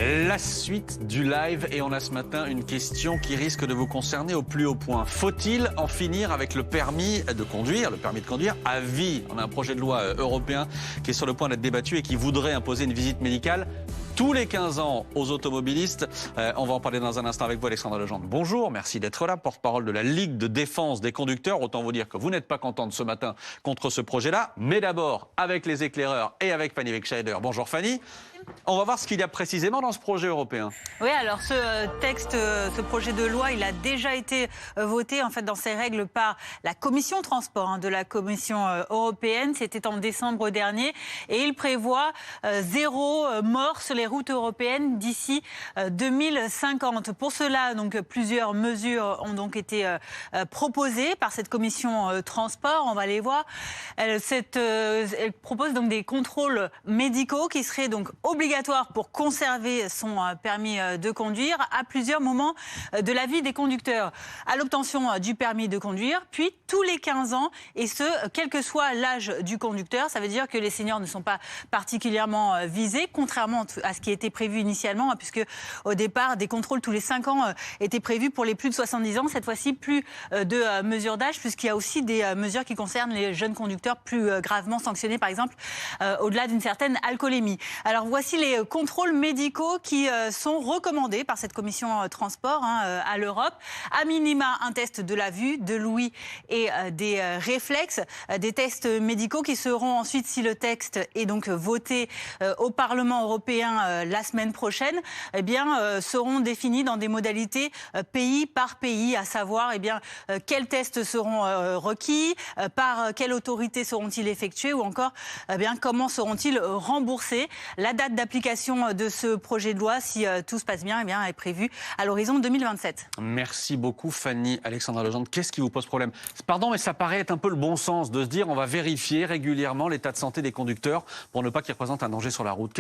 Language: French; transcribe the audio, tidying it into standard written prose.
La suite du live et on a ce matin une question qui risque de vous concerner au plus haut point. Faut-il en finir avec le permis de conduire à vie? On a un projet de loi européen qui est sur le point d'être débattu et qui voudrait imposer une visite médicale tous les 15 ans aux automobilistes. On va en parler dans un instant avec vous, Alexandra Legendre. Bonjour, merci d'être là, porte-parole de la Ligue de défense des conducteurs. Autant vous dire que vous n'êtes pas contente ce matin contre ce projet-là. Mais d'abord, avec les éclaireurs et avec Fanny Wegscheider. Bonjour Fanny. On va voir ce qu'il y a précisément dans ce projet européen. Oui, alors ce texte, ce projet de loi, il a déjà été voté en fait dans ses règles par la commission transport de la Commission européenne. C'était en décembre dernier et il prévoit 0 mort sur les routes européennes d'ici 2050. Pour cela, donc plusieurs mesures ont donc été proposées par cette commission transport. On va les voir. Elle propose donc des contrôles médicaux qui seraient donc obligatoire pour conserver son permis de conduire à plusieurs moments de la vie des conducteurs. À l'obtention du permis de conduire, puis tous les 15 ans, et ce, quel que soit l'âge du conducteur. Ça veut dire que les seniors ne sont pas particulièrement visés, contrairement à ce qui était prévu initialement, puisque au départ, des contrôles tous les 5 ans étaient prévus pour les plus de 70 ans. Cette fois-ci, plus de mesures d'âge, puisqu'il y a aussi des mesures qui concernent les jeunes conducteurs plus gravement sanctionnés, par exemple, au-delà d'une certaine alcoolémie. Alors, voici les contrôles médicaux qui sont recommandés par cette commission transport à l'Europe. À minima, un test de la vue, de l'ouïe et des réflexes. Des tests médicaux qui seront ensuite, si le texte est donc voté au Parlement européen la semaine prochaine, eh bien, seront définis dans des modalités pays par pays, à savoir quels tests seront requis, par quelle autorité seront-ils effectués ou encore comment seront-ils remboursés. La date d'application de ce projet de loi, si tout se passe bien, est prévue à l'horizon 2027. Merci beaucoup Fanny. Alexandra Legendre, qu'est-ce qui vous pose problème? Pardon, mais ça paraît être un peu le bon sens de se dire on va vérifier régulièrement l'état de santé des conducteurs pour ne pas qu'ils représentent un danger sur la route.